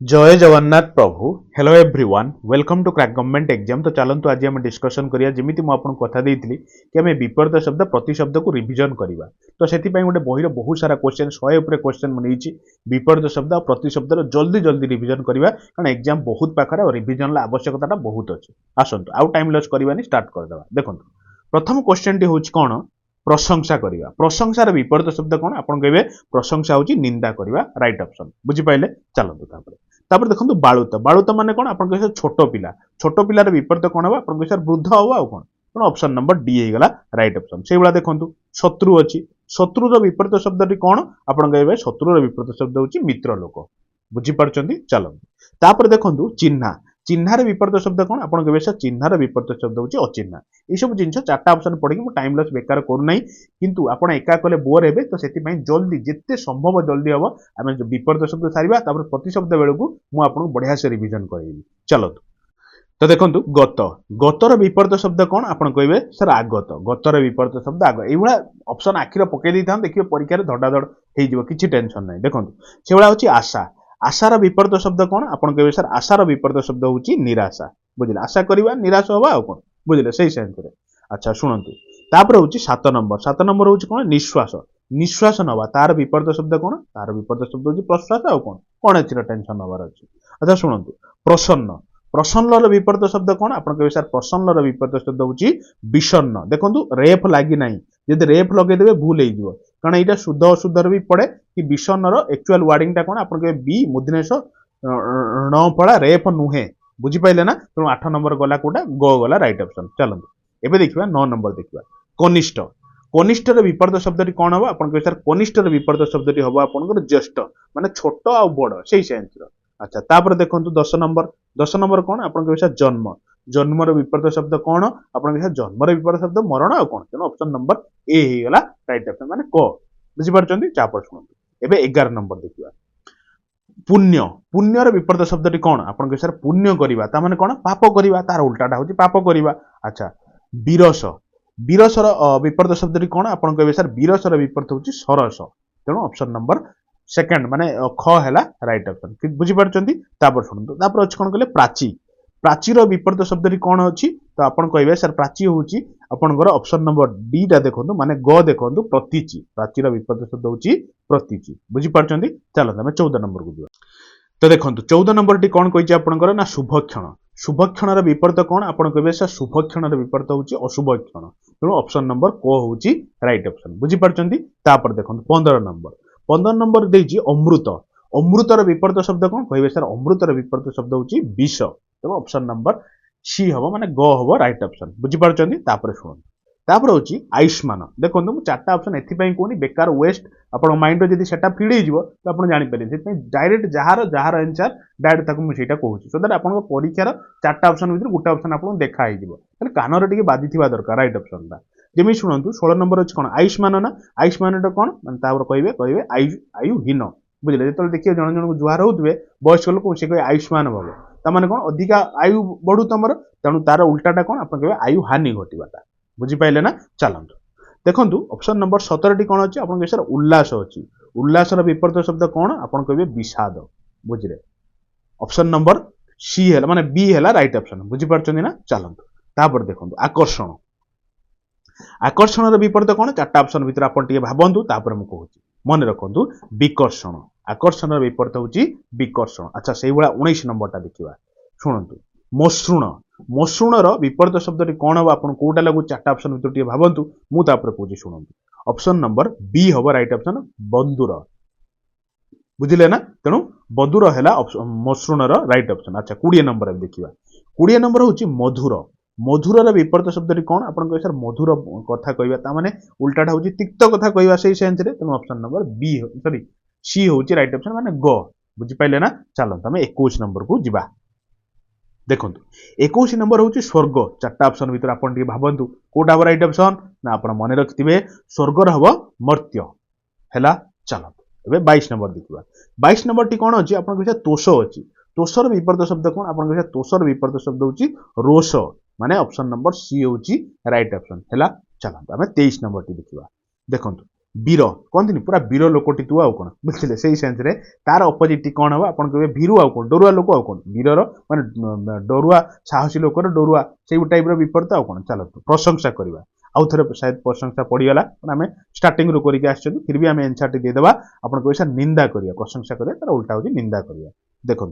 जय जगन्नाथ प्रभु hello everyone welcome to crack government exam. तो चलतु आज आम डिस्कसन करिया जमिति मु आपन कथा देइथिली कि आम विपरीत शब्द प्रति शब्द को रिविजन करवा। तो सेति पई गोटे बहिर बहुत सारा क्वेश्चन 100 ऊपर क्वेश्चन मन होईची विपरीत शब्द और प्रति शब्द जल्दी जल्दी रिविजन करवा कारण एग्जाम बहुत पाखरे और रिविजन ला आवश्यकता बहुत अछि। आसंतु आउ टाइम लॉस करवानी स्टार्ट कर देबा। देखंतु प्रथम क्वेश्चन टी होची कोन प्रशंसा करवा। प्रशंसार विपरीत शब्द कौन आपन कहबे प्रशंसा होची निंदा करवा राइट ऑप्शन बुझी पाइले। चलतु तापर देखो बालुत बालुत माने कौन आप छोट पिला छोट पिलार विपरीत कौन हम आप वृद्ध हम आउ कौन कौन ऑप्शन नंबर डी होगा राइट ऑप्शन। से भाया देखो शत्रु अच्छी शत्रुर विपरीत शब्द कौन आप शत्रुर विपरीत शब्द होची मित्र लोक बुझीपार्टी। चलते तापर देखो चिन्हा चिन्हार विपरीत शब्द कौन आप चिन्हार विपरीत शब्द होची अचिन्हा। ये सब जिन चार्टा ऑप्शन पढ़ी मुझे टाइम लॉस बेकार करूना किंतु आप एका कले बोर हे तो से जल्दी जिते संभव जल्दी हम आम विपरीत शब्द सारिबा तापर प्रति शब्द बेलू मुझे बढ़िया से रिविजन करेबी। चलतु तो देखो गत गतर विपरीत शब्द कौन आप कहे सर आगत गतर विपरीत शब्द आग ये ऑप्शन आखिर पकई था देखिए परीक्षा धड़ाधड़ हो किसी टेंशन ना। देखो से भाया हूँ आशा आशार विपरीत शब्द कौन आप कहे सर आशार विपरीत शब्द होची निराशा बुझे आशा करवा निराश हवा आ कौन बुझे से सेंस। अच्छा शुणु तापर हूँ 7 नंबर हूँ कौन निश्वास निश्वास नवा तार विपरीत शब्द कौन तार विपरीत शब्द हूँ प्रश्वास आउ कौन कौन एथि टेंशन नवार अच्छी। अच्छा शुणु प्रसन्न प्रसन्नर विपरीत शब्द कौन आप कहे सर प्रसन्नर विपरीत शब्द होची विषन्न। देखो रेफ लगी ना जब रेफ लगेदेवे भूल हो कारण यहाँ शुद्ध अशुद्ध भी पड़े कि विषन्नर एक्चुअल वार्डिंग टा कौन आप कहे बी मुदिनेश न पड़ा रेफ नुहे बुझीपारे ना। तेणु 8 नंबर गला कोटा ग गला राइट ऑप्शन। चलते एबे देखिबा 9 नंबर देखिबा कनिष्ठ कनिष्ठर विपरीत शब्द कौन हम आप कहे सर कनिष्ठर विपरीत शब्द हम आप ज्येष्ठ माने छोट आ बड़ से सेंस। अच्छा तापर देखो 10 नंबर कौन आप कहे सर जन्म जन्मर विपरीत शब्द कौन आप कहे जन्मर विपरीत शब्द मरण आ कौन तेणु ऑप्शन नंबर ए होगा राइट ऑप्शन माने क बुझीपार्टी। चापर शुणु एबे 11 नंबर देखिबा पुण्य पुण्यर विपरीत शब्द कौन आप कहे सर पुण्य करवा तार कौन पाप करवा तार उल्टाटा हूँ पाप करवा। अच्छा विरस विरसर विपरीत शब्द कौन आप कहे सर विरसर विपरीत हूँ सरस तेणु ऑप्शन नंबर सेकंड माने ख है राइट ऑप्शन बुझीपार्टी। तापर शुणु तापर अच्छे कौन कहले प्राची प्राचीर विपरीत शब्द कौन अच्छी तो आप कहे सर प्राची हूँ आपंकर ऑप्शन नंबर डी टा देखो माने ग देखो प्रतीचि प्राचीर विपरीत शब्द हूँ प्रतीचि बुझीपार्टी। चलते आम 14 नंबर को जीवा। तो देखो 14 नंबर टी कौन कही आपंकर ना शुभक्षण शुभक्षण विपरीत कौन आप कहे सर शुभक्षण विपरीत हूँ अशुभ क्षण तेणु ऑप्शन नंबर क हूँ राइट ऑप्शन बुझीपार्टी। तापर देखो 15 नंबर देजी अमृत अमृतर विपरीत शब्द कौन कहे सर अमृतर विपरीत शब्द हूँ विष तेणु ऑप्शन नंबर सी हम माने ग हम राइट ऑप्शन बुझीपार्टी। तापर शुणु तापर हूँ आयुष्मान देखो मुझे 4टा ऑप्शन एथपाई कहूनी बेकार वेस्ट आप माइंड जब से फिड हो तो आप जानीपारे डायरेक्ट जार जार आंसर डायरेक्ट मुझे कहूँ सो दैट आप परीक्षार 4टा ऑप्शन भर गोटे ऑप्शन आपको देखा हो कानर टे बाधि दरकार राइट ऑप्शन टा जमी शुणु 16 नंबर अच्छे कौन आयुष्मान ना आयुष्मान कौन कहे कहे आयुहीन बुझे जो देखिए जन जन जुआर होते वयस्क लोक से कहे आयुष्मान भव तमाने कौन अधिका आयु बढ़ू तुम तेणु तार उल्टाटा कौन आप कहे आयु हानि घटाटा बुझीपारे ना। चलतु देखो ऑप्शन नंबर 17 कौन अच्छी आप सर उल्लास अच्छी उल्लासर विपरीत शब्द कौन आप कहे विषाद बुझे ऑप्शन नंबर सी है माने बी है राइट ऑप्शन बुझीपार्टी ना। चलतु तापर देखो आकर्षण आकर्षण विपरीत कौन 4टा ऑप्शन भर आप भावतु तापर मुझे कहूँ मन रखु विकर्षण आकर्षण विपरीत हूँ विकर्षण। अच्छा से 19 नंबर टा देखा शुणु मसृण मसृणर विपरीत शब्द कौन हम आप कौटा लगू 4टा ऑप्शन भर भावतु मुझे कहूँ शुणु ऑप्शन नंबर बी हम राइट ऑप्शन बंधुर बुझे ना तेणु बंधुर है मसृणर राइट ऑप्शन। अच्छा 20 नंबर देखा 20 नंबर हूँ मधुर मधुर विपरीत शब्द कौन आप कहे सर मधुर कथा कहवा माने उल्टाटा हूँ तिक्त कथा कहवा से सेंस तेणु option number B sorry C हूँ राइट ऑप्शन माने ग बुझीपारे ना। चलते आम 21 नंबर को जीवा। देखो 21 नंबर हूँ स्वर्ग 4टा ऑप्शन भर आप भावतु कौटा हम राइट ऑप्शन ना आप मन रखिथे स्वर्गर हम मर्त्य है। चलते ए 22 नंबर देखा 22 नंबर टी कौन अच्छी आप कहे तोष अच्छी तोषर विपरीत शब्द कौन आप कहे तोषर विपरीत शब्द हूँ रोष माने ऑप्शन नंबर सी हूँ राइट ऑप्शन है। चलते आम 23 नंबर टी देखा देखो वीर कहते पूरा वीर लोकटी तू आउ कौन बुझे से सेन्स रे तार अपोजिट कौन हम आप भीरु आउ कौन डरुआ लोक आउ कौन वीरर माने डरुआ साहसी लोकर डरुआ से टाइप विपरीत आउ कौन चलतु प्रशंसा करवा आउ थे शायद प्रशंसा पड़गला आम स्टार्टिंग रू करके आम फिर भी आम एनसर टी देदेबा आप सर निंदा करिया प्रशंसा करिया तार उल्टा हूँ निंदा करिया देखो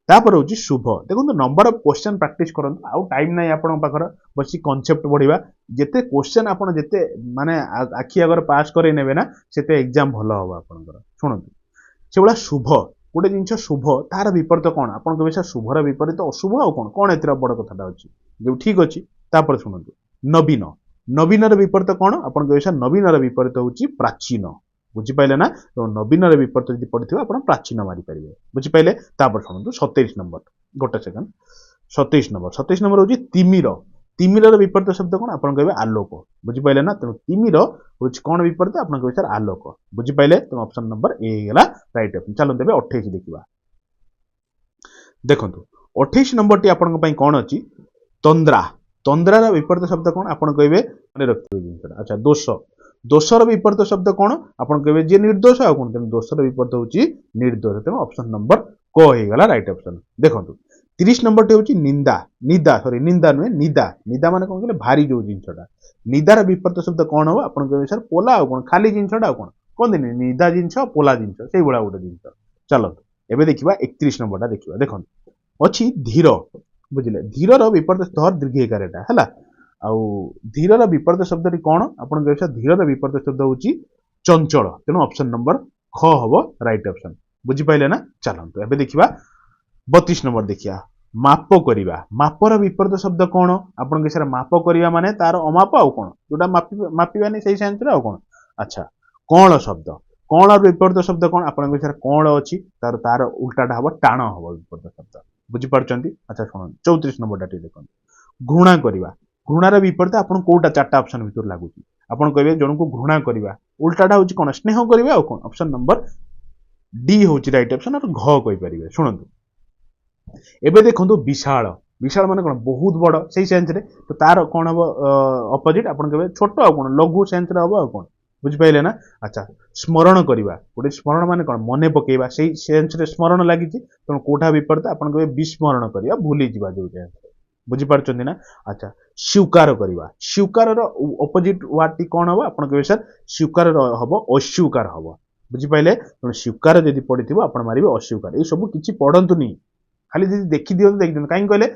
तापर हूँ शुभ देखो नंबर ऑफ क्वेश्चन प्रैक्टिस करंतु आउ टाइम नहीं आपण पाखर बस कॉन्सेप्ट पढ़ा जिते क्वेश्चन आपन जिते माने आखि आगर पास करे नेबे ना सेते एग्जाम भल हम आपनकर शुणु से भाया शुभ गोटे जिनस शुभ तार विपरीत कौन आपन कहबे सर शुभर विपरीत अशुभ आउ कौन कौन एतिर बड़ कथाटा अछि जो ठीक अछि तापर शुणु नवीन नवीनर विपरीत कौन आपन कहबे सर नवीनर विपरीत होछि प्राचीन बुझिपारे ना तो नवीन विपरीत जब पढ़ी आप प्राचीन मारिपारे बुझिपारे तापर शुणु 27 नंबर गोटे सेकेंड 27 नंबर हूँ तिमिर तिमिर विपरीत शब्द कौन आप कहे आलोक बुझिपारे ना तेणु तिमिर हूँ कौन विपरीत आप कहे सर आलोक बुझिपारे तेणु ऑप्शन नंबर ए है राइट ऑप्शन चलो तेज 28 देखा देखो 28 नंबर टी आपण कौन अच्छी तंद्रा तंद्रार विपरीत शब्द कौन आप कहे मन रखिए अच्छा दोष दोषर विपरीत शब्द कौन आप कहे जी निर्दोष आ कौन तेनाली दोषर विपरीत हूँ निर्दोष तेणु ऑप्शन नंबर क होगा राइट ऑप्शन देखो 30 नंबर टी हूँ निंदा निदा सॉरी निंदा नुहे निदा निदा माने कौन कहले भारी जो जिनसटा निदार विपरीत शब्द कौन हम आप कहे सर पोला आ कौन खाली जिनसटा आ कौन कहते निदा जिनस पोला जिनस से भाया गोटे जिनस चलो एवं देखा 31 नंबर देखा देखो अच्छी धीर बुझे धीरर विपरीत धर दीर्घिकारा है आउ धीरर विपरीत शब्द कौन आप धीरर विपरीत शब्द हूँ चंचल तेणु ऑप्शन नंबर ख हम राइट ऑप्शन बुझिपारे ना चलतु एवं देखा 32 नंबर देखिया माप करिवा मापर विपरीत शब्द कौन आप सर माप करिवा माने तार अमाप आउ कौन जोटा मापिबानी से सेंस रे आउ कौन अच्छा कौन शब्द कौन विपरीत शब्द कौन आप सर कौन अच्छी तार तार उल्टाटा हम टाण हम विपरीत शब्द बुझिपार्चंती अच्छा शुण 34 नंबर टी देखो घृणा करिवा घृणार विपरीत आप कौटा 4टा ऑप्शन भीतर लगुच आप कहे जन को घृणा करिवा उल्टाटा हूँ कौन स्नेह करिवा आउ कौन ऑप्शन नंबर डी हूँ राइट ऑप्शन और घ कहि परिबे शुणंतु एबे देखो विशाल विशाल माने कौन बहुत बड़ से सेंस रे तो तार कौन हम अपोजिट आप कहे छोट आ कौन लघु सेंस रे हम आ कौन बुझिपारे ना अच्छा स्मरण करवा गोटे स्मरण माने कौन मन पकेवा से सेंस रे स्मरण लगी तेणु कौटा विपरीत आप कहे विस्मरण करवा भूली जा जो बुझिपार्चंती ना अच्छा स्वीकार करवा स्वीकार अपोजिट वार्ड टी कौन हम आप कहे सर स्वीकार हम अस्वीकार हम बुझिपारे तेणु स्वीकार जदि पड़ी आप मारे अस्वीकार ये सब किसी पढ़ंतुनी खाली जी देखी दिखाते देखिए कहीं कहले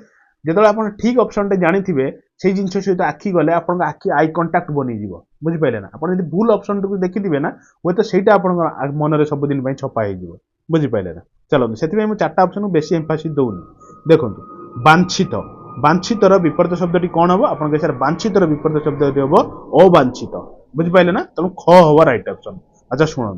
जो आप ठीक ऑप्शन टे जानी से जिन सहित आखि गले आप आखि आई कंटाक्ट बनीज बुझिपारे ना आप भूल ऑप्शन टी देखिए ना हे तो सहीटा आप मन में सबुदिन छपा हो बुझिपारे ना चलो से 4टा ऑप्शन को बेसी एम्फासिस दौनी देखो वांछित वांछितर विपरीत शब्द कौन हम आप सर वांछितर विपरीत शब्द हम अवांछित बुझिपारे ना तेणु ख हम राइट ऑप्शन अच्छा शुणु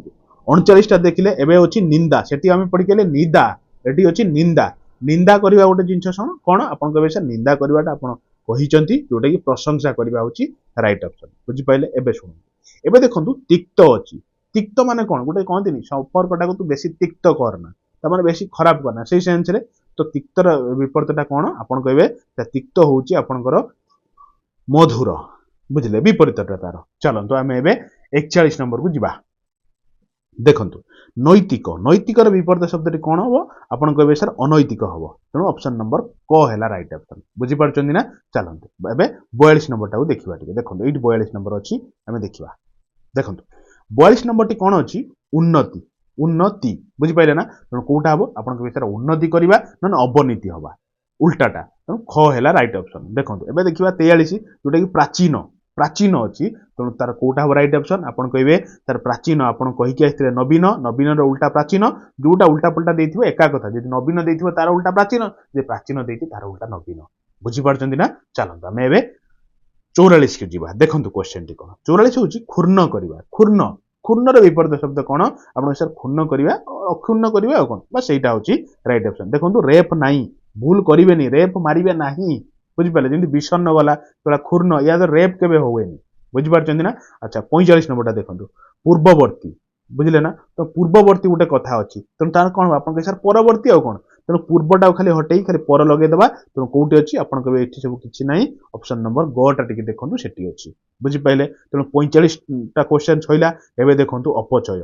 39टा देखिले एवं अच्छी निंदा से आम पढ़ी निदा ये अच्छी निंदा निंदा करवा गोटे जिनस कौन आप कहे सर निंदा करवाटा आप जोटा कि प्रशंसा करवा हूँ राइट ऑप्शन बुझिपारे एवं शुणु एवं देखो तिक्त अच्छी तिक्त माने कौन गोटे कहती संपर्कटा तू बेसी तिक्त करना तमाने बेसी खराब करना से सेंस रे तो तिक्तर विपरीतटा कौन आप कहे तिक्त हूँ आपंकर मधुर बुझे विपरीतटा तार चलतु आम ए 41 नंबर को जीवा देखु नैतिक नैतिकर विपरीत शब्द कौन हम आप कहे सर अनैतिक हम तेणु ऑप्शन नंबर क है राइट ऑप्शन बुझिपार्चंती ना चलतु एवं 42 नंबर टाक देखा देखो ये 42 नंबर अच्छी आम देखा देखो 42 नंबर टी कौन अच्छी उन्नति उन्नति बुझिपारे ना तेणु कौटा हम आप कहे सर उन्नति करवा ना अवनीति हवा उल्टाटा तेणु ख है राइट ऑप्शन देखो एवं देखा 43 जोटा कि प्राचीन प्राचीन अच्छी तेणु तार कौटा हम राइट ऑप्शन आप कहे तार प्राचीन आप कहीकि आसते नवीन नवीन उल्टा प्राचीन जोटा उल्टा पुल्टा देथिबो एका कथा जदि नवीन देथिबो तार उल्टा प्राचीन जे प्राचीन देथि तार उल्टा नवीन बुझिपार्चंती ना चलतु आम ए 44 को जीवा देखो क्वेश्चन टी कौन 44 हूँ क्षुर्ण करवा क्षुर्ण क्षुण्णर विपरीत शब्द कौन आप सर क्षुण्ण करवा अक्षुण्ण करवा कौन बस यहीटा हूँ राइट ऑप्शन देखो रेप नाई भूल करेनि रेप मारे ना बुझिपारे जमी विषन्न गला थोड़ा क्षुर्ण या तो रेप के हुए बुझिपार्चंती ना अच्छा 45 नंबरटा देखो पूर्ववर्ती बुझे ना तो पूर्ववर्ती गोटे कथा अच्छी तेणु तार कौन आप सर परवर्ती आ कौन तेणु पूर्वटा खाली हटे खाली पर लगेदेवा तेणु कौटी अच्छी आप कहे ये सब किसी ना ऑप्शन नंबर गटा टी देखो से अच्छी बुझिपारे तेणु 45टा क्वेश्चन सैला एवं देखो अपचय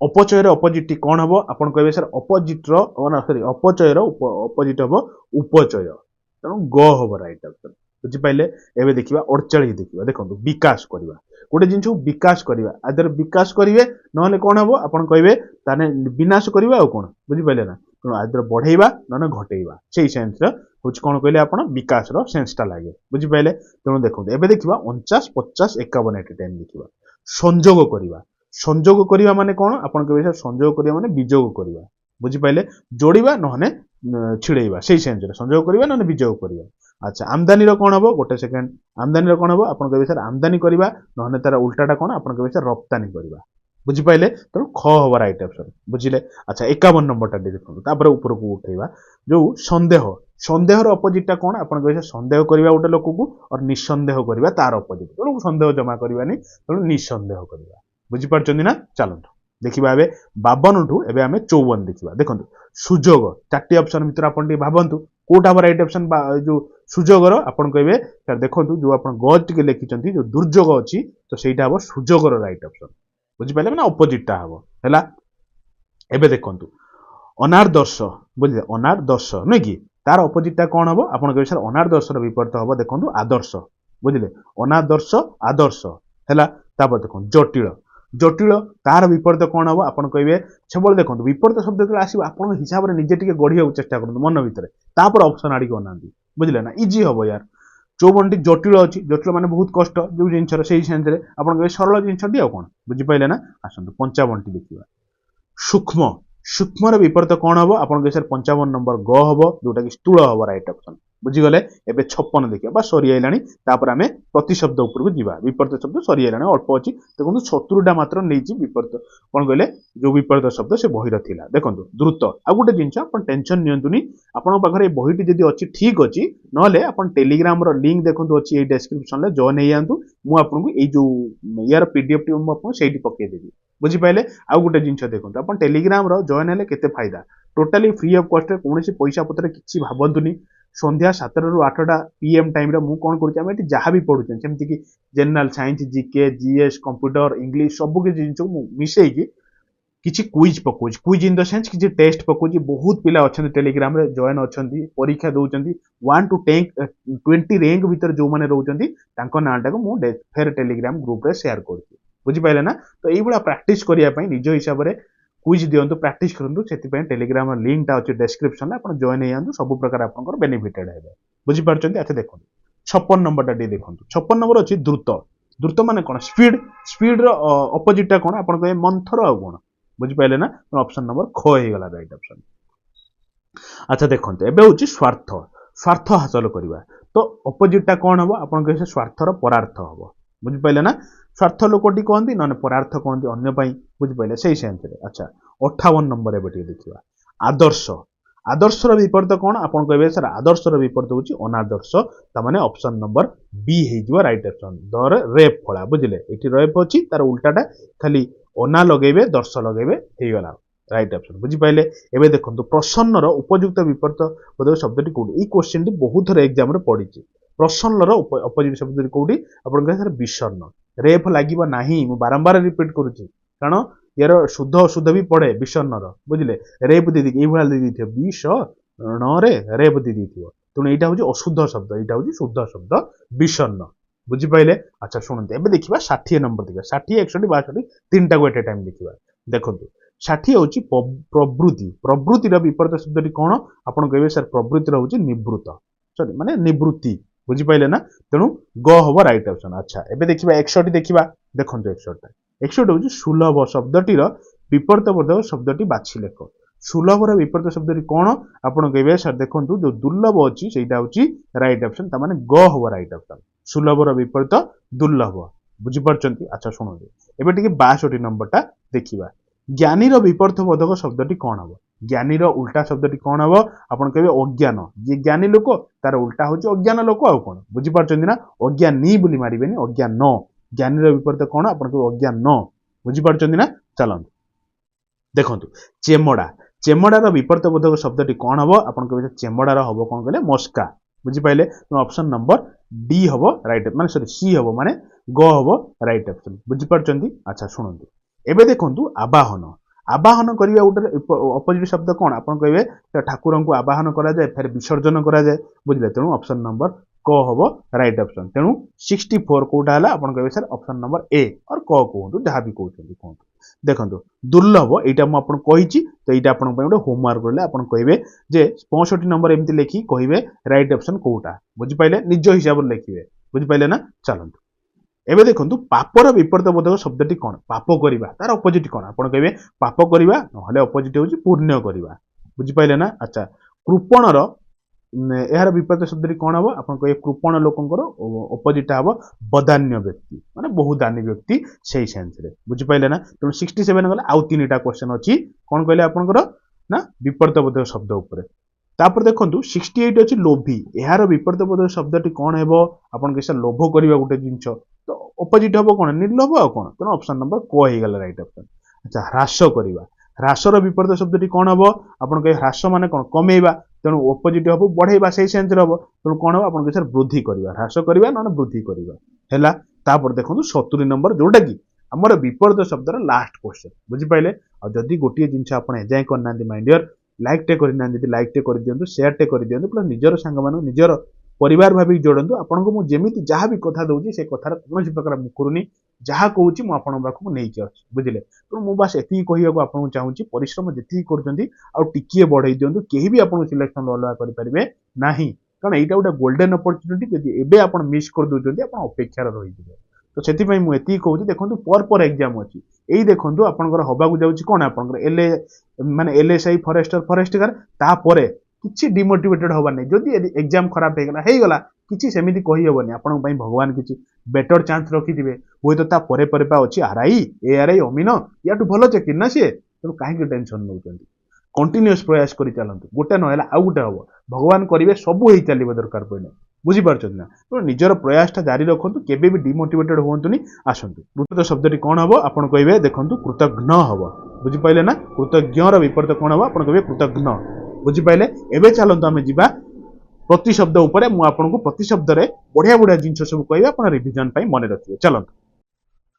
अपचयर अपोजिट कौन हम आपन कहे सर अपोजिट सॉरी अपचयर अपोजिट हम उपचय तेणु ग हम राइट आंसर बुझिपारे एवं देखा 48 देखा देखो विकास करवा गोटे जिन विकास करवा आदर विकास करेंगे ना कौन हम आपन कहे विनाश करवा कौन बुझिपारे ना तेणु आदर बढ़ेवा ना घटेवा से सेन्स हूँ कौन कहले आप विकास सेन्सटा लगे बुझिपारे तेणु देखो एवं देखा 49 50 51 एट टाइम देखा संजोग करवा संजोग करवा माने कौन आपन कहे संजोग करवा माने विजोग करवा बुझिपारे जोड़वा ना छिड़ेवा से सेन्स संजोग करवा ना विजोग करवा अच्छा आमदानी कौन हम गोटे सेकेंड आमदानी कौन हम आपन कहे सर आमदानी करवा ना तार उल्टाटा कौन आपन कहे सर रप्तानी करवा बुझिपारे तेणु ख हम राइट आंसर बुझिले अच्छा 51 नंबरटा देखो उपरक उठेवा जो सन्देह सन्देहर अपोजिटा कौन आपन कहे सन्देह करवा गोटे लोक को और निसंदेह करवा तार अपोजिट तेणु सन्देह जमा करवानी तेणु निसंदेह करवा बुझिपार ना चलतु देखा ए 52 ठू एवं आम 54 देखा देखो सुजोग 4टी ऑप्शन भर आप भावतु कौटा हम राइट ऑप्शन जो सुजोगर आपन कहे सर देखो जो आप गज टी लिखिं जो दुर्जोग अच्छी तो सहीटा हम सुजोगर राइट ऑप्शन बुझिपारे ना अपोजिटा हम है एवं देखु अनादर्श बुझे अनादर्श नुह कि तार अपोजिटा कौन हम आपन कहे सर अनादर्शर विपरीत हम देखो आदर्श बुझे अनादर्श आदर्श है देखो जटिल जटिल तार विपरीत कौन हम आपन कहे सब देखो विपरीत शब्द जो आसो आप हिसाब से निजे टे गढ़ा चेष्टा करूँ मन भितर ऑप्शन आड़ी अना बुझे ना इजी हम यार 54 जटिल अच्छी जटिल माने बहुत कष्ट जो जिन से सेन्स आप सरल जिनटी कौन बुझिपारे ना आसतु 55 देखा सूक्ष्म सूक्ष्म विपरीत कौन हम आपन कहे सर 55 नंबर ग हम जोटा कि स्थूल हम राइट ऑप्शन बुझीगले एवं 56 देखा सरी आईलाणी आम प्रतिशब्द उपरको जीवा विपरीत शब्द सरी आईलाणी अल्प अच्छी देखो 70टा मात्र नहीं विपरीत कौन कहले जो विपरीत शब्द से बही रहा देखो द्रुत आ गोटे जिन टेंशन नियंतुनी आपन पाखे बहीटी जब अच्छी ठीक अच्छी ना आप टेलीग्राम लिंक देखो अच्छी डेस्क्रिप्शन में जॉइन हो जातु मुझे जो यार पीडीएफ टी मुझे पकईदेवी बुझिपारे आउ गोटे जिन देखो आप टेलीग्राम जॉइन है केते फायदा टोटाली फ्री ऑफ कॉस्ट कौन पैसा पत्र किसी भावतुनी संध्या 7 ରୁ 8ଟା PM टाइम रे मु कोन करूची हम एटी जहाँ भी पढुचे जेमति कि general science GK GS computer English सब के जिंस मिसई की किछि क्विज पकोज क्विज इन द सेंस किछि टेस्ट पकोज बहुत पिला अछन टेलीग्राम रे जॉइन अछंती परीक्षा दउचंती 1 to 20 रैंक भीतर जो माने रहउचंती तांको नाटा को मु फेर टेलीग्राम ग्रुप रे शेयर करछी बुझि पाइले ना तो एई बडा प्रैक्टिस करिया पई निज हिसाब रे क्विज दियंतु प्रैक्टिस करंतु सेति टेलीग्राम लिंक टा अच्छे डिस्क्रिप्शन में आप जॉइन हो सब प्रकार आप बेनिफिटेड है बुझी पार्टी अच्छा देखो 56 नंबर टी देखो 56 नंबर अच्छी द्रुत द्रुत माने कौन स्पीड स्पीड अपोजिटा कौन आप कहे मंथर आ कौन बुझिपारे ना ऑप्शन नंबर ख हो गला राइट ऑप्शन अच्छा देखो एबे हूँ स्वार्थ स्वार्थ हासिल करवा तो अपोजिटा कौन हम आप कहे स्वार्थर परार्थ हम बुझिपारे ना स्वार्थ लोकटी कहती ना परार्थ कहती अन्य बुझिपारे से सेन्स अच्छा 58 नंबर एवं देखा आदर्श आदर्शर विपरीत कौन आप कहे सर आदर्शर विपरीत हूँ अनादर्श ताने ऑप्शन नंबर बी हो राइट ऑप्शन दर रेप फला बुझे ये रेप अच्छी तार उल्टाटा खाली अना लगेबे दर्श लगेबे हो गला राइट ऑप्शन बुझिपारे एवं देखो प्रसन्नर उपयुक्त विपरीत बोध शब्द कौटी क्वेश्चन टी बहुत थर एग्जाम पड़ी प्रसन्नर अपोजिट शब्द कौटी आप सर विषर्ण रेफ लगे ना मु बारंबार रिपीट करुच्ची कारण यार शुद्ध अशुद्ध भी पड़े विषण्णर बुझे रेप दे दे विष रे रेप दे तेणु यहाँ हूँ अशुद्ध शब्द यहाँ हूँ शुद्ध शब्द विषण्ण बुझिपारे अच्छा शुणते एवं देखा 60 नंबर देखा 60 61 62 3टा को एट ए टाइम देखा देखो 60 हूँ प्रवृत्ति प्रवृत्तिर विपरीत शब्द कौन आप कहे सर प्रवृत्तिर हूँ निवृत्त सॉरी माने निवृत्ति बुझिपारे ना तेणु ग हम राइट ऑप्शन अच्छा एवं देखा 61 देखा देखो 61 हूँ सुलभ शब्दटीर विपरीत बोधक शब्दटी बाछि लेख सुलभर विपरीत शब्दटी कौन आप कहे सर देखो जो दुर्लभ अच्छी से राइट ऑप्शन ताने ग हम राइट ऑप्शन सुलभर विपरीत दुर्लभ बुझिपार्चंती अच्छा शुणु एबे टिके 62 नंबरटा देखिबा ज्ञानीर विपरीत बोधक शब्दटी कौन हम ज्ञानीर उल्टा शब्दटी कौन हम आप कहे अज्ञान जी ज्ञानी लोक तार उल्टा हूँ अज्ञान लोक आउ कौन बुझिपार्चंती ना अज्ञानी बोली मारिबेनी अज्ञान ज्ञानीर विपरीत कौन आप अज्ञान बुझिपार्चंती ना चलतु देखो चेमड़ा चेमड़ार विपरीत बोधक शब्दटी कौन हम आप कहे चेमड़ार हम कौन कहले मस्का बुझिपारे ऑप्शन नंबर डी हम रईट माने सॉरी सी हम माने ग हम रईट ऑप्शन बुझिपारछंती। अच्छा शुणନ୍ତୁ एबे देखंतु आवाहन आवाहन करिया उटर अपोजिट शब्द कोन आपण कहबे ठाकुर को आवाहन करा जाय फिर विसर्जन करा जाय बुझले तेणु ऑप्शन नंबर क हम राइट ऑप्शन तेणु 64 कोटा हला आपण कहबे सर ऑप्शन नंबर ए और क कहतु जहां भी कहउछंती कहतु देखंतु दुर्लभ एटा म आपण कहिची तो एटा आपण पय गोटे होमवर्क करले आपण कहबे जे 65 नंबर एमति लेखि कहबे राइट ऑप्शन कोटा बुझि पाइले निज हिसाब रे लिखिबे बुझि पाइले ना चलंतु एबे देखंतु पापर विपरीत बोधक शब्दटी कोन पाप करिबा तार अपोजिट कोन आपण कहबे पाप करिबा नहले अपोजिट होची पुण्य करिबा बुझि पाइले ना। अच्छा कृपणर यार विपरीत शब्दटी कोन हबो आपण कहबे कृपण लोकंकर अपोजिट हबो बदान्य व्यक्ति माने बहुदानी व्यक्ति सेही सेंस रे बुझि पाइले ना। तो 67 गला आउ तीनटा क्वेश्चन अछि कोन कहले आपनकर ना विपरीत बोधक शब्द ऊपर तापर देखंतु 68 अछि लोभी यार विपरीत बोधक शब्दटी कोन हेबो आपण केसा लोभ करिबा गुटे जिंस तो अपोजिट हबो कोन निर्लोभ आ कोन तो ऑप्शन नंबर को हे गला राइट ऑप्शन। अच्छा ह्रास करिबा ह्रासर विपरीत शब्दटी कोन हबो आपण कहे ह्रास माने कोन कमेइबा तेणु अपोजिट हबो बढ़ेइबा सेही सेंस रे हबो तेणु कोन हबो आपण कहे वृद्धि करिबा ह्रास करिबा न वृद्धि करिबा हैला। तापर देखंतु 70 नंबर जोटा की हमर विपरीत शब्दर लास्ट क्वेश्चन बुझि पाइले आ जदी गोटिए जिंस आपण एजाय करना माय डियर लाइक टे करना जदी लाइक टे कर दियंतु शेयर टे कर दियंतु प्लस निजर संग मानु निजर परिवार भाभी जोड़ंतु आपनको मु जेमिति जहा भी कथा दउची से कथार कोनोसी प्रकार मुकुरुनी जहा कहूची मु आपन बाखु नेकी अछि बुझिले तो मु बस एती कहिया को आपन चाहूची परिश्रम जेती करजंती आ टिकिए बढ़ाई दियंतु केही भी आपन सिलेक्शन अलवा करि परिबे नाही कारण एटा गोटे गोल्डन अपॉर्चुनिटी जदी एबे आपन मिस कर दोचंती आपन अपेक्षा रहि जिवे तो सेति पई मु एती कहूची देखंतु पर एग्जाम अछि एई देखंतु आपनकर हबा को जाउची कोन आपनकर एलए माने एलएसआई फॉरेस्टर फॉरेस्टर ता परे किछि डिमोटिवेटेड होबा नै जदी एग्जाम खराब हे गला किछि सेमिति कहि होबनी आपन पई भगवान किछि बेटर चांस रखि दिबे होय तो ता परे परे पा अछि आरआई एआरआई अमीन याटु भलो चेक ना से तो काहे के टेंशन नउचंती कंटीन्यूअस प्रयास करि चलंतु गोटे नहला आ गोटे हबो भगवान करिवे सब हेई चलिबो दरकार पइने बुझी पारछन ना तो निजर प्रयासटा जारी रखंतु केबे भी डिमोटिवेटेड होंतुनी आसंतु विपरीत शब्दटी कोन हबो आपण कहबे देखंतु कृतज्ञ हबो बुझी पाइले ना कृतज्ञर विपरीत कोन हबो आपण कहबे कृतज्ञ बुझी पाइले एबे चलंतु आमे जिबा प्रति शब्द ऊपर मु आपन को प्रति शब्द रे बढ़िया बढ़िया जिंस सब कहबे आपण रिवीजन पई मने रखिबे चलंतु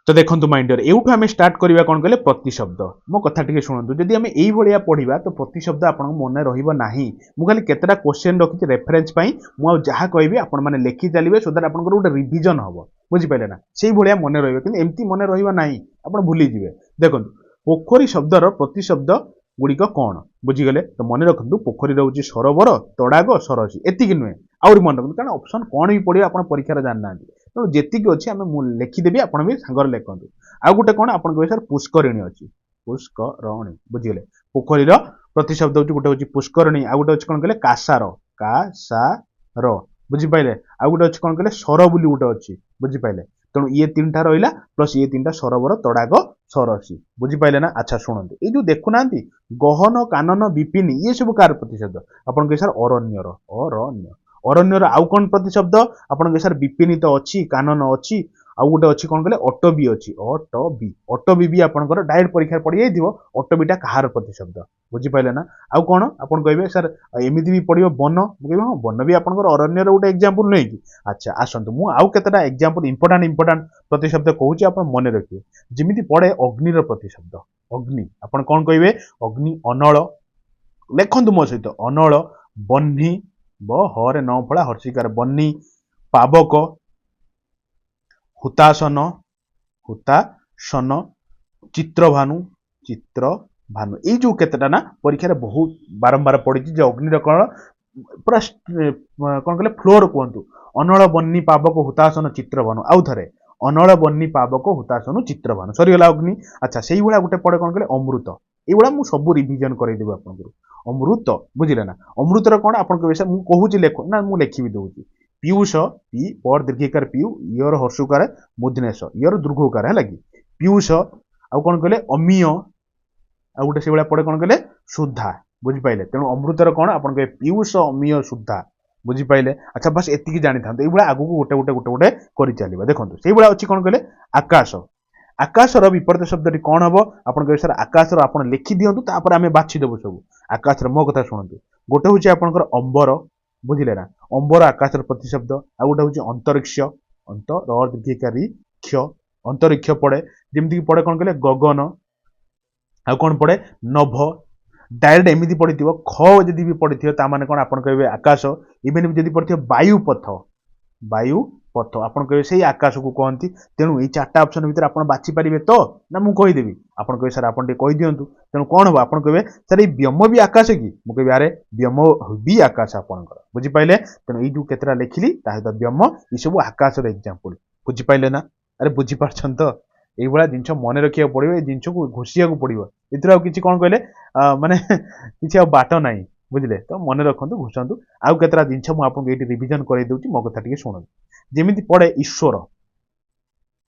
तो देखंतु माइंडर एउठु आमे स्टार्ट करिबा कोन कहले प्रति शब्द मो कथा टिके सुनंतु जदी आमे एई भलिया पढिबा तो प्रति शब्द आपन मने रहिबो नाही मु खाली केतरा क्वेश्चन रखिछि रेफरेंस पई मु जहा कहबी आपण माने लेखि चलिबे सो दैट आपन को गोटे रिवीजन हबो बुझि पाइले ना सेही भलिया मने रहिबो किंतु एम्ति मने रहिबा नाही आपण भूली जिवे देखंतु पोखरी शब्दर प्रति शब्द गुड़िक कौन बुझीगले तो मन रखु पोखरी रोचे सरोवर तड़ाग सरसी एतिक नुहे आउरी मन रखु कारण ऑप्शन कौन भी पड़े आप परीक्षार जानना तेणु जीक अच्छे आम लिखिदेवी आप सांगर लिखु आउ गोटे कौन आप कहे सर पुष्करिणी अच्छी पुष्करणी बुझीगले पोखरीर प्रति शब्द हूँ गोटे हूँ पुष्करिणी आउ गोटे कौन कहले कासार कासार बुझीपारे आउ गोटे कौन कहले सर बोली गोटे अच्छी बुझीपारे तेणु ये तीन टा रहा प्लस ये तीन टा सरोवर तड़ाग सरसी बुझीपारे ना। अच्छा शुणु ये जो देखुना गहन कानन विपिन ये सब कार प्रतिशब्द आपन कहे सर अरण्यर अरण्य अरण्यर आउ कौन प्रतिशब्द आपन कहे सर विपिन तो अच्छी कानन अच्छी आउ गोटे अच्छी कौन कहले अटबी अच्छी अटबी भी आपंकर डायरेक्ट परीक्षा पड़ जाइए अटबीटा कहार प्रतिशब्द बुझीपारे ना। आउ कौन आपन कहे सर एमती भी पड़ो वन हाँ वन भी आपंकर अरण्यर गोटे एग्जाम्पल नहीं कि। अच्छा आसतु मु आउ केतटा एग्जाम्पल इंपोर्टाट प्रतिशब्द कहूँ आप मन रखिए जमी पड़े अग्निर प्रतिशब्द अग्नि आपन कौन कहे अग्नि अनल लिखु मो सहित अनल बह्नि बहरे न फला हर्षिकार बह्नि पावक हुतासन हुतासन चित्रभानु चित्रभानु ये जो केतटा ना परीक्षा बहुत बारंबार पड़ी जे अग्निर कौन पूरा कौन कहले फ्लोर कहतु अनल बन्नी पावक हुतासन चित्रभानु आउ थे अनल बन्नी पावक हुतासन चित्रभानु सरीगला अग्नि। अच्छा से भाया गोटे पड़े कौन कहले अमृत ये मुझे सब रिविजन करदेवी आपको अमृत बुझे ना अमृतर कौन आप कहूँ लेख ना मुझे लिखी दूसरी पीयूष पी पर दीर्घिकार पीयू इयर हर्षुकार मुदनेश इयर दुर्घकार है कि पीयूष आउ कौन कहले अमीय आ गोटे से पड़े कौन कहले शुद्धा बुझीपारे तेणु अमृतर कौन आप कहे पीयूष अमीय शुद्धा बुझीपारे। अच्छा बस एति जानी था ये आगू गोटे गोटे गोटे गोटे कर चलिए देखो से भाया अच्छी कौन कहले आकाश आकाशर विपरीत शब्द कौन हम आप कहे सर आकाशर आप लिखि दिंतु तापर आम बाछीदेव सब आकाशर मो कथा शुणु गोटे हूँ आपंकर अंबर बुझिले ना अंबर आकाश प्रतिशब्द आ गोटे हूँ अंतरिक्ष अंत दीर्घिकारी क्ष अंतरिक्ष पड़े जमीक पड़े कौन कहले गगन आ कौन पड़े नभ डायरेक्ट एमती पड़ी ख जदि भी पड़ी ताने कौन आप कहे आकाश इवेन भी जब पड़ी वायुपथ वायुपथ आप कहे से आकाश को कहती तेणु ये चार्टा ऑप्शन भितर आप बाछिपारे तो ना मुझे कहीदेवी आप कहे सर आप कही दिंतु तेणु कौन हम आप कहे सर ये व्योम भी आकाश कि मुझे कह अरे व्योम भी आकाश आपंकर बुझिपारे तेणु ये जो केतटा लिखिली सहित व्योम ये सब आकाश एग्जांपल बुझिपारे ना अरे बुझीपार तो ये जिन मन रखा पड़ो ये जिन को घोषिया पड़ो ये किसी कौन कहले माने किसी बाट ना बुझे तो मन रखु घुषंतु आउ केतटा जिन मुझे ये रिविजन कर दूसरी मो कथा टे शुणु जमी पड़े ईश्वर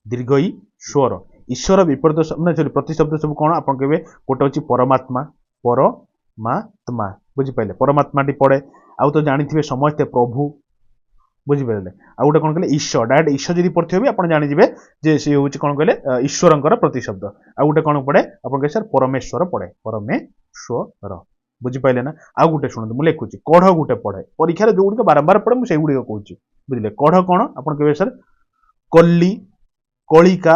दीर्घ ई स्वर ईश्वर विपरीत सॉरी प्रतिशब्द सब कौन आप कहे गोटे हूँ परमात्मा परमात्मा बुझिपारे परमात्मा टी पड़े आउ तो जानी समस्ते प्रभु बुझिपारे आ गोटे कौन कहले ईश्वर डायरेक्ट ईश्वर जब पढ़े भी आप जाने जे सी हूँ कौन कहले ईश्वर प्रतिशब्द आ गोटे कौन पड़े आप कहे सर परमेश्वर पड़े परमेश्वर बुझिपारे ना आउ गोटे शुणु मुझे लिखुची कढ़ गोटे पढ़े परीक्षार जो गुड़िक बारंबार पढ़े मुझे गुड़िक कौच बुझे कढ़ कौन आप कहे सर कल्ली कलिका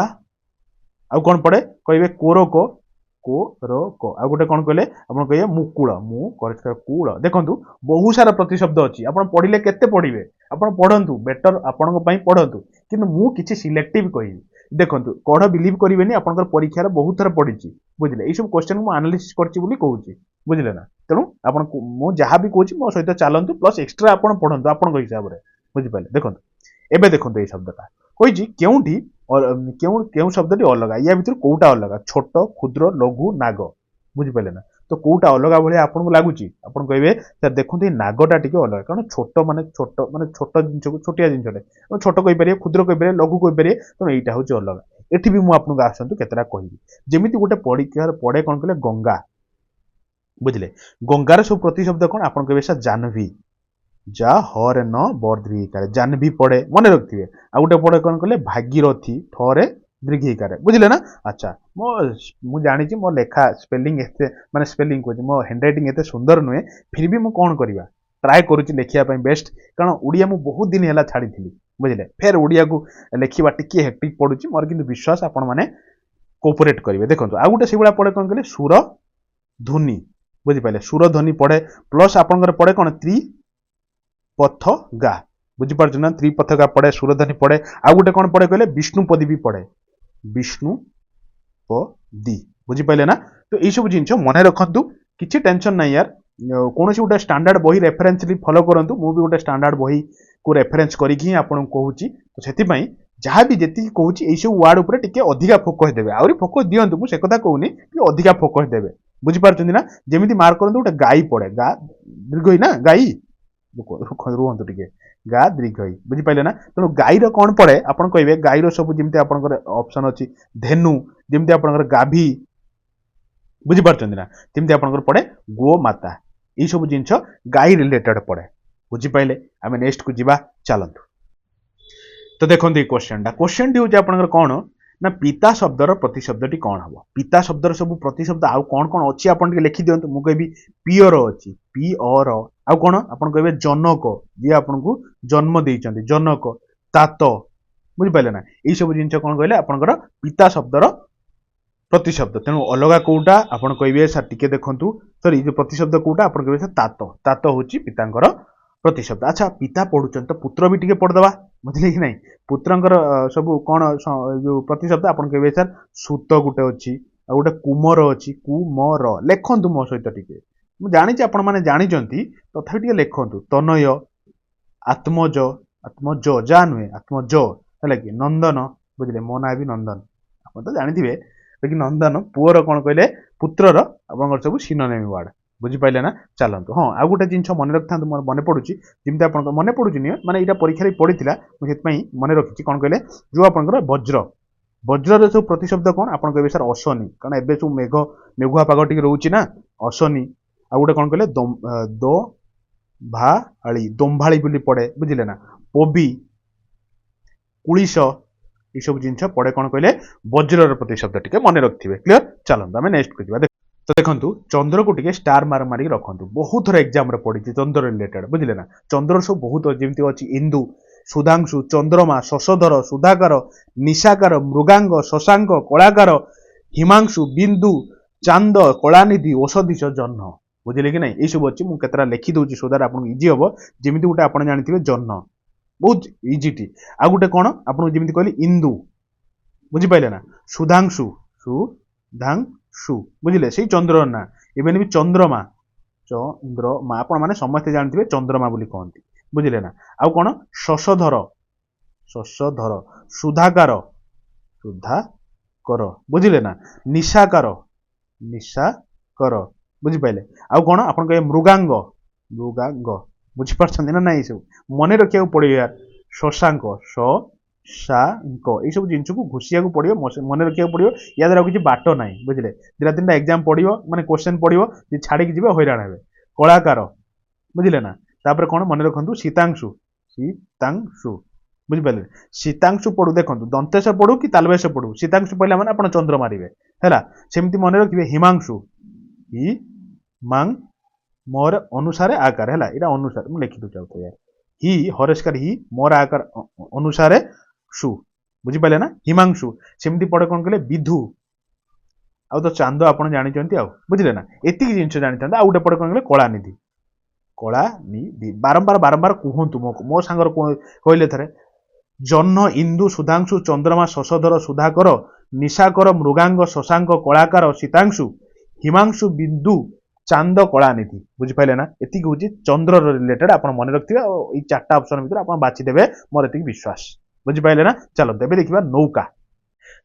आउ कौन पड़े कहे कोरक कोरक आ गोटे कौन कहले आप कहे मुकुल मुकुल देखो बहुत सारा प्रतिशब्द अच्छी आप पढ़ले केते पढ़े आप पढ़ु बेटर आपण पढ़ु कि मुझे सिलेक्टिव कहि देखो कढ़ बिलीव करेंगे आपंकर परीक्षार बहुत थर पढ़ी बुझे ये सब क्वेश्चन मुझे आनालीसिस कर बुझे ना तेणु आप जहाँ भी कहूँ मो सहित चलतु प्लस एक्सट्रा आप पढ़ु आप हिसाब से बुझिपारे देखो एबे देखो ये शब्दटा कही क्यों शब्दी अलग या भर कौटा अलग छोट क्षुद्र लघु नाग बुझिपारे ना तो कौटा अलग भाई आपको लगुच आप कहे सर देखो ये नागटा टी अलग कारण छोट माने छोट जिन छोटिया जिनटे छोट कहीपर क्षुद्र कहीपर लघु कहीपर तेणु यहाँ हूँ अलग एटी भी मुझे आसतु केतटा कहि जमी गोटे परीक्षार पड़े कौन कहले गंगा बुझे गंगार सब प्रतिशब्द कौन आप कहे सर जानवी जा हरे न बर्दीकार जानवी पड़े मन रखिए आ गोटे पड़े कौन कहले भागीरथी ठरे दीर्घिकार बुझे ना अच्छा मु जानी मो लेखा स्पेलिंग एते माने स्पेलिंग कहूँ मो हैंडराइटिंग एते सुंदर नुहे फिर भी मु कौन करवा ट्राए करुच्ची लिखा बेस्ट कारण ओडिया मु बहुत दिन है छाड़ी बुझे फेर ओडिया को लिखा टी हेक्टिक पड़ुची मोर किंतु विश्वास आपण मैंने कोऑपरेट करेंगे देखो आ गोटे से पड़े कौन कहले सुर ध्वनि बुझिपारे सुर ध्वनि पड़े प्लस आपंकर पड़े कौन त्रिपथ गा बुझीपार ना त्रिपथ गा पड़े सुरध्वनि पड़े आ गोटे कौन पड़े कहले विष्णुपदी भी पड़े विष्णुपदी बुझिपारे ना तो ये सब जिन मन रखु किसी टेंशन ना यार कौन गोटे स्टैंडर्ड बही रेफरेन्स फॉलो करूँ मुझे गोटे स्टैंडर्ड बही को रेफरेन्स करके आपको कहूँ तो से जहाँ भी जी कहूँ सब वार्ड उपर टिके अधिका फोकस देवे आहरी फोकस दिंतु मुझे कथा कहूनी कि अधिका फोकस देवे बुझीपार ना जमी मार्क करूँ गोटे गाई पड़े गा दीर्घ ना गाई रुहतु टे गा दीर्घ बुझिपारे ना तेणु गाईर कौन पड़े आप कहे गाईर सब जमी आप ऑप्शन अच्छी धेनु जमी आप गाभी बुझीपार ना जमी आप पड़े गोमाता ये सब जिन गाई रिलेटेड पड़े बुझिपारे आम नेक्स्ट को जीवा चलतु तो देखो ये क्वेश्चन टी हूँ आप कौन ना पिता शब्दर प्रतिशब्दी कौन हम पिता शब्दर सब प्रतिशब्द आउ कौन कौन अच्छी आप लिखि दिंतु मुझे कहि पियर अच्छी पिअर आउ कौन आप कहे जनक जी आपको जन्म देइचंती जनक तात बुझिपारे ना ये सब जिन कौन कहले आपंकर पिता शब्दर प्रतिशब्द तेणु अलग कौटा आप कहे सर टिके देखु सरी जो प्रतिशब्द कौटा आप कहे सर तात तात हूँ पितांकर प्रतिशब्द अच्छा पिता पढ़ुचन तो पुत्र भी टिके पढ़दवा बुझे कि नहीं पुत्रंकर सब कौन जो प्रतिशब्द आप कहे सर सूत गोटे अच्छी आ गोटे कुमर अच्छी कुमर लिखु मो सहित टिके मुझे जानी आपण मैंने जानते तथा टे लिखु तनय आत्मज आत्मज जा नुहे आत्मज है कि नंदन बुझे मो ना भी नंदन आप तो जानते लेकिन नंदन पुअर कौन कहले पुत्रर आप सब सिनोनिम वार्ड बुझिपारे ना चलतु हाँ आ गोटे जिन मन रखता मोर मन पड़ू जमी आप मन पड़ू नहीं मैंने यहाँ परीक्षा पड़ा मुझे मन रखी कौन कहले जो आपंकर वज्र वज्र सब प्रतिशब्द कौन आप कहे सर अशनी कारण एवं सब मेघ मेघुआ पाग टी रोचे ना अशनी आ गोटे कौन कहले दो भाड़ी दंभाड़ी बोली पड़े बुझे ना पोबी कुश ये सब जिन पड़े कौन कहले वज्रर प्रतिशब्द टी मन रखिए क्लीयर चलते आम नेक्स्ट को तो देखंतु चंद्र को टिके स्टार मार मारी रखंतु बहुत थर एग्जाम रे पड़ी चंद्र रिलेटेड बुझिले ना चंद्र सब बहुत जेमती अछि इंदु सुधांशु चंद्रमा शशधर सुधाकर निशाकर मृगांग शशांक कलाकार हिमांशु बिंदु चांद कलानिधि औषधीश जह्न बुझिले कि नहीं ये सब अच्छी मुझे केतरा लिखि दउची सो दैट आपन इजी हबो जेमिति गुटे आपन जानिथिबे जह्न बहुत इजी टी आ गुटे कोन आपन जेमिति कहली इंदु बुझि पाइले ना सुधांशु सुधांशु बुझिले सेही चंद्र ना इवेन भी चंद्रमा चंद्रमा आपण माने समस्त जानथिबे चंद्रमा बोली कहंती बुझिले ना आ कोन शशधर शशधर सुधाकर सुधाकर बुझिले ना निशाकर निशाकर बुझि पाइले आ कोन आपण कहे मृगांग मृगांग बुझि पारछन ना नाही सब मने रखिया पड़ियो यार शशांक शशांक ये सब जिनस को घुसिया को पड़ियो मने रखिया पड़ियो या द्वारा किछि बाट नाही बुझिले दिरा तीनटा एग्जाम पड़ियो माने क्वेश्चन पड़ियो जे छाडी कि जिवे हैरान हेबे कलाकार बुझिले ना तापर कोन मने रखंतु सीतांशु सीतांशु बुझि पाइले सीतांशु पढु देखंतु दंतेश पढु कि तालवेश पढु सीतांशु पहिले माने आपण चंद्र मारिबे हैला सेमति मने रखिबे हिमांशु हि मांग मोर अनुसार आकार है इटा अनुसार मुझे लिखि दूँ चाहते यार ही हरेस्कार ही मोर आकार अनुसार सु बुझिपारे ना हिमांशु सेमती पड़े कौन कहले विधु आउ तो चांद आपड़ जानते बुझे ना एति जिन जानते आउ गोटे पड़े कौन कहले कलानिधि कलानिधि बारंबार बारंबार कहतु मो सांगर कहले थे जह्न इंदु सुधांशु चंद्रमा शशधर सुधाकर निशाकर मृगांग शशांक कलाकार सीतांशु हिमांशु बिंदु चांद कलानिधि बुझिपारे ना एति हूँ चंद्र रिलेटेड आप मन रखिए ये चार्टा ऑप्शन भर आप बाछीदेवे मोर एति विश्वास बुझिपारे ना चलो तेज देखा नौका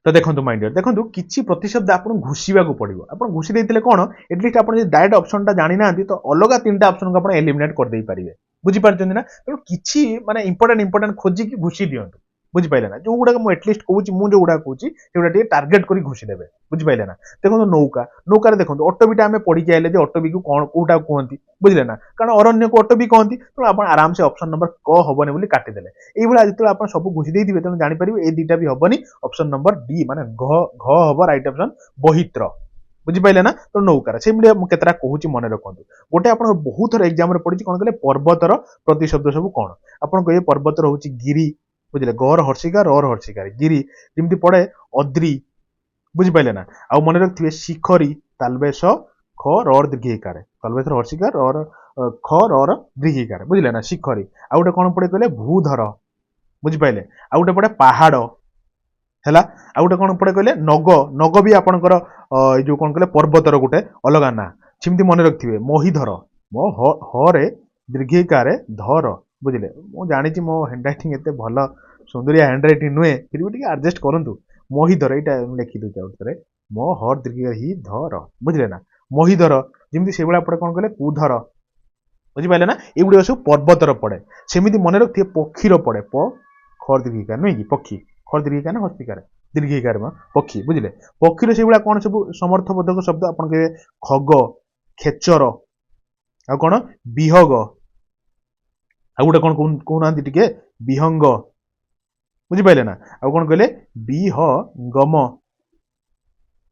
तो देखो माय डियर देखो किसी प्रतिशब्द आपको घुषा पड़ो आप घुषी देते कौन एटलिस्ट आप डायरेक्ट ऑप्शन टा जानी ना तो अलग तीन ऑप्शन को आप एलिमिनेट कर दे पारे बुझिपार ना तेणु किसी माने इंपोर्टेंट खोजिकी घुषी दिंतु बुझिपारे ना जो गुड़ा मुझे एटलिस्ट कहूँ मुझे जोड़ा कहूँ टार्गेट कर घुषी देवे बुझिपारे ना देखो नौका नौकार देखो अटोबीटा आम पढ़ी आए अटोबी को कौन कौटा कहती बुझे ना कारण अरण्य को अटोबी कहती तेणु आप आराम से ऑप्शन नंबर क हबनी बोली काटिदेले ये जो आप सब घुषी देते तेणु जापर ये दुटा भी हबनी ऑप्शन नंबर डी माने घ हम राइट ऑप्शन बहित्र बुझिपारे ना तो नौकार से केतरा कहूँ मन रखु गोटे आप बहुत थर एग्जाम पड़ी कौन कहले पर्वतर प्रतिशब्द सब कौन आप कहे पर्वतर हूँ गिरी बुझे गर हर्षिकार रर हर्षिकार गिरी जमी पड़े अद्री बुझिपारे ना आउ मन रखिए शिखरी तालवेश ख रर दीर्घिकार तालवेश हर्षिकार रर ख रर दीर्घिकार बुझे ना शिखरी आउ गोटे कौन पड़े कहले भूधर बुझिपारे आउ गोटे पड़े पहाड़ है आउ गोटे कौन पड़े कहले नग नग भी आपंकर जो कौन कहले पर्वतर गोटे अलग ना सेमती मन रखिए महीधर मो हरे दीर्घिकार धर बुझे मुझे जानी मो हैंड रईटिंग एत भल सुंदरिया हैंड रईटिंग नुहे फिर भी एडजस्ट करूँ महीधर यहाँ लिखि दूसरे मो हर दीर्घ ही धर बुझे ना महीधर जमी से भाया पड़े कौन कहले कुधर बुझिपारे ना ये सब पर्वतर पड़े सेमती मन रखिए पक्षीर पड़े प खर दीर्घिकार नुहे कि पक्षी खर दीर्घिकार ना हस्तिकार दीर्घिकार पक्षी बुझे पक्षीर से कौन सब समर्थबोधक शब्द आप कहे खग खेचर आ कौन विहग आ गोटे कौन कहना टे विहंग बुझिपारे ना आ कौन कहले विहंगम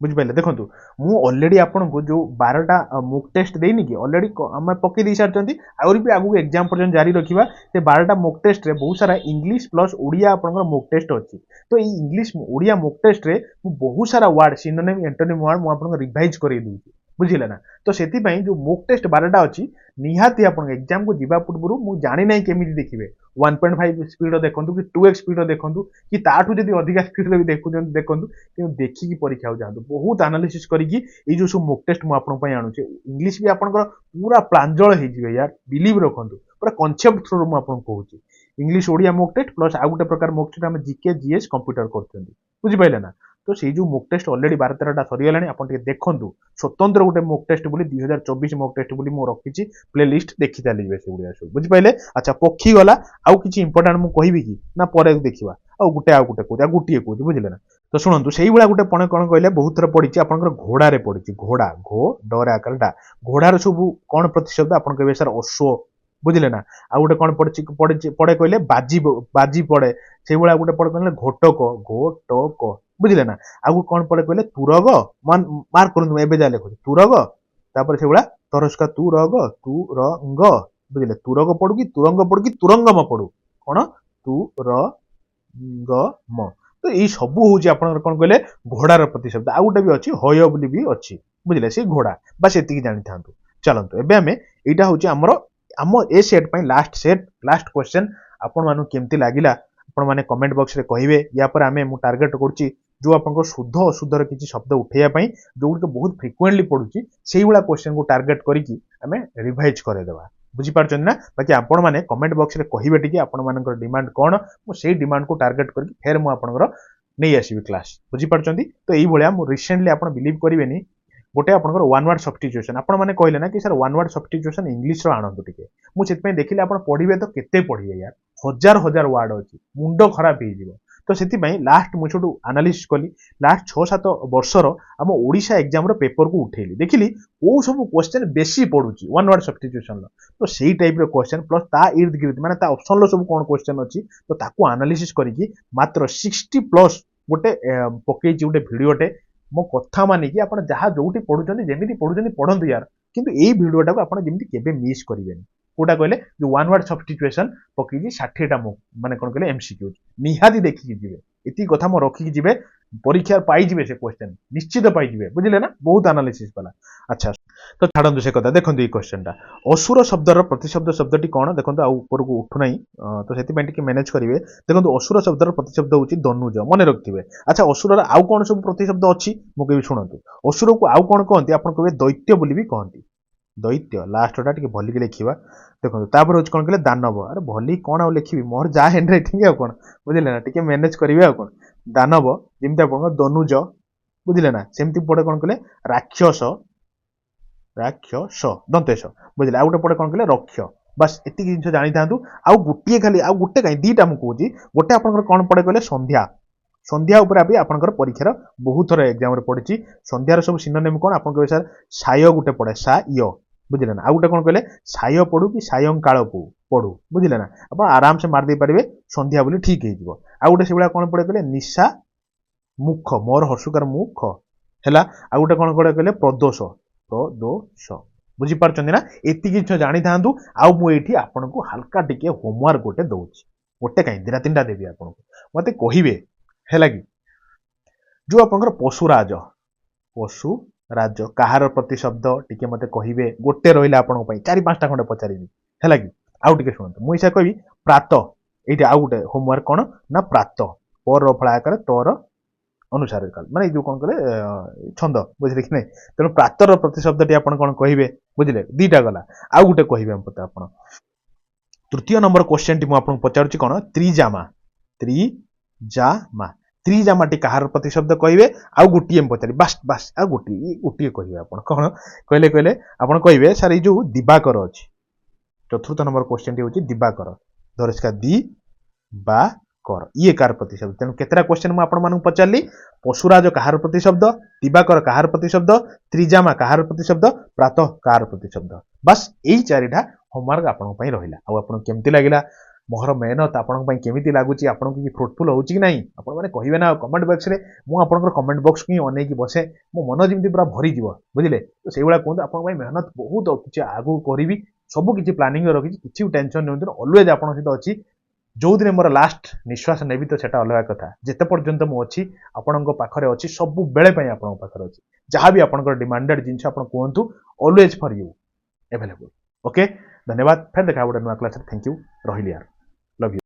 बुझिपारे देखो मु ऑलरेडी आपन को जो 12टा मुक टेस्ट देनी कि ऑलरेडी आम पकई दे सारी आउरी भी आगू एग्जाम पर्यटन जारी रखा से 12टा मुक टेस्ट रे बहुत सारा इंग्लिश प्लस ओडिया आपन मुक टेस्ट अच्छी तो ये इंग्लिश ओडिया मुक टेस्ट रे बहुत सारा वर्ड सिनोनिम एंटोनिम वर्ड मुझे रिवाइज कर दूसरी बुझिले ना तो से जो मुक टेस्ट 12टा अच्छी निहाती आप एग्जाम को जीवा पूर्व मुझे जानी ना केमी देखिए 1.5 स्पीड देखूँ कि 2x स्पीड देखूँ कि ताठू जब अधिका स्पीड भी देखुं देखूँ कि देखिकी परीक्षा जातु बहुत एनालिसिस करके जो सब मुक टेस्ट मुझे आणुचे इंग्लिश भी आपंकर पूरा प्रांजल हो यार बिलीव रखु पूरा कनसेप्ट थ्रू मुझे कहूँ इंग्लिश ओडिया मुक टेस्ट प्लस आउ गोटे प्रकार मुक टेस्ट आम जीके जीएस कंप्यूटर कर बुझिपारे ना तो से जो मुक टेस्ट ऑलरेडी 12-13टा सरीगलानी आप देखूँ स्वतंत्र गोटे मुक टेस्ट बोली 2024 मुक टेस्ट बोली मु रखी प्ले लिस्ट देखी चलिए से गुड़िया सब बुझिपारे अच्छा पक्षी गला आउ किसी इंपोर्टाट मुझे कहबी कि ना पर देखा आउ गोटे कहूँ गोटे कहूँ बुझे ना तो शुणु से गोटे पणे कौन कहले बहुत थर पड़ी आपंकर घोड़े पड़ी घोड़ा घो डर आकार डा घोड़ार सब कौन प्रतिशब्द आप कहे सर अश्व बुझे ना आउ गोटे कौन पड़े कहले बाजी बाजी पड़े से गोटे पड़े कहले घोटक घोटक बुझिले ना आगु कौन पड़े कहले तुरग मार्क करंतु एबे जा लेखो तुरग तापर से गुला तरस्का तुरग तुरंग बुझिले तुरग पड़ू कि तुरंगम पड़ू कौन तुरंगम तो यही सबू हूँ आप कौन कहले घोड़ार प्रतिशब्द आउ गोटे भी अच्छी हय बोली भी अच्छी बुझिले से घोड़ा बस एतिकी जानी था चलतु एबे आमे एटा होची हमरो आम ए सेट लास्ट क्वेश्चन आपण मानु केमती लागिला आपण माने कमेंट बॉक्स रे कहिवे या पर आमे मु टार्गेट करछि जो आपनको शुद्ध अशुद्धर किछि शब्द उठेया पई जो गुड बहुत फ्रिक्वेंटली पडुछि सेही वाला क्वेश्चन को टार्गेट करिकि आमे रिवाइज करे देबा बुझी पारछन ना बाकी आपण माने कमेंट बॉक्स रे कहिवे टिके आपण मानकर डिमांड कोन मु सेही डिमांड को टार्गेट करके फेर मु आपनकर नै आसीबी क्लास बुझी पारछंती तो एही भलिया मु रिसेंटली आपण बिलीव करिवेनी गोटे आपनकर वन वर्ड सब्स्टिट्यूशन आपण माने कहले ना कि sir one word substitution English रो आनंद टिके मु सेत पे देखिले आपण पढिबे तो केते पढिबे यार हजार हजार वर्ड अछि मुंडो खराब हे जिवो तो सेति पई लास्ट मु छोटू एनालिसिस कली लास्ट 6-7 वर्षर हम ओडिशा एग्जाम रो पेपर को उठेली देखिली ओ सब क्वेश्चन बेसी पडुची वन वर्ड सब्स्टिट्यूशन तो सेही टाइप रो क्वेश्चन प्लस ता इर्द गिर्द माने ता ऑप्शन लो सब कोन क्वेश्चन अछि तो ताको एनालिसिस करिकि मात्र 60 प्लस गोटे पकेची गोटे भिडियोटे मो कथा मानिकी आपण जहा जोटी पढुचंदी जेमिति पढुचंदी पढंतु यार किंतु एई भिडियोटा को आपण जेमिति केबे मिस करिवेनी कोटा कहले जो वन वर्ड सब्स्टिट्यूशन पकेजी 60 टा माने कोन कहले एमसीक्यू निहाती देखि जिवे इति कथा मो रखि जिवे परीक्षा पाई जिवे से क्वेश्चन निश्चित पाई जिवे बुझिले ना बहुत एनालिसिस वाला अच्छा तो छाड़ंतु से कथा देखंतु ई क्वेश्चन टा असुर शब्दर प्रतिशब्द शब्दटी कोन देखंतु आ ऊपर को उठु नाही तो सेति पई टिके मैनेज करिवे देखंतु असुर शब्दर प्रतिशब्द होची दनुज मने रखथिबे अच्छा असुरर आउ कोन सब प्रतिशब्द अछि मो केबी सुनंतु असुर को आउ कोन कहंती आपण कहबे दैत्य बोली भी कहंती दैत्य लास्टटा टिके भली के लिखिबा देखंतु तापर होच कोन कहले दानव अरे भली कोन आ लिखिबी मोर जा हैंड राइटिंग आ कोन बुझिले ना टिके मैनेज करिवे आ कोन दानव जेमति आपण दनुज बुझिले ना सेमति पडे कोन कहले राक्षस राक्षस दंतेश बुझिले आ गोटे पडे कोन कहले रक्ष बस एति जिंस जानि थांतु आ गुटिए खाली आ गुटे काई दीटा मु कहूची गोटे आपनकर कोन पडे कहले संध्या संध्या ऊपर भी आपनकर परीक्षार बहुत थर एग्जाम रे पडिची संध्यार सब सिनोनिम कोन आपन कहबे सर साय गुटे पडे सा य बुझिले ना आ गुटे कोन कहले साय पडू कि सायं काळ पडू बुझिले ना आपण आराम से मार दे परिबे संध्या बोली ठीक हे जिवो आ गुटे सेबला कोन पडे कहले निशा मुख मोर हसुकार मुख हैला आ गुटे कोन कहले प्रदोष बुझी पारछन्ती ना एति किछ जानि थांतु आ मु एठी आपन को हल्का टिके होमवर्क गोटे दउची गोटे काई दिना तीनटा देबी आपन को मते कहिबे हैला कि जो आपनकर पशुराज कहार प्रतिशब्द टिके मते कहिबे गोटे रहिला आपन पई 4-5टा खंडे पचारिबी हैला कि आउ टिके सुनंतु मु इसा कहबी प्रात एठी आउ गोटे होमवर्क कोन ना प्रात पर रो फळा आकार तोर अनुसार काल माने जो कोन कहले छंद बुझिले कि नै तेनो प्रातर प्रतिशब्द टी आपन कोन कहिबे बुझिले दीटा गला आउ गोटे कहिबे हम पता आपन तृतीय नंबर क्वेश्चन टी मु आपन पचारुची कोन त्रिजामा त्रिजामा टी कहार प्रतिशब्द कहिबे आउ गुटिए पचारि बस आ गुटिए कहिबे आपन कोन कहले आपन कहिबे सर ई जो दिवाकर अछि चतुर्थ नंबर क्वेश्चन टी होची दिवाकर धरस्का कर ये कार प्रतिशब्द तेनु केतरा क्वेश्चन मु आपण मानु पचारली पशुराज कहार प्रतिशब्द दिवाकर कहार प्रतिशब्द त्रिजामा कहार प्रतिशब्द प्रातः कार प्रतिशब्द बस एई चारिटा होमवर्क आपण पई रहिला आ आपण केमति लागिला मोहर मेहनत आपण पई केमिति लागुची आपण की फ्रूटफुल होउची कि नाही आपण माने कहिबे ना कमेंट बॉक्स रे मु आपनकर कमेंट बॉक्स की अनै की बसे मो मन जिमति पूरा भरी जीवो बुझिले तो सेई वाला कोन आपण पई मेहनत बहुत किछि आगु करिवि सब किछि प्लानिंग रखि किछि टेंशन नै ऑलवेज आपण सहित अछि जो दिन मोर लास्ट निश्वास नेबी तो सेटा अलग कथा जेते पर्यंत मु अछि आपनक पाखरे अछि सब बेले पई आपनक पाखरे अछि जहां भी आपनकर डिमांडेड जिंस आपण कोहंतु always for you available okay धन्यवाद फिर देखा गोटे नुआ क्लास थैंक यू रहिली यार लव यू।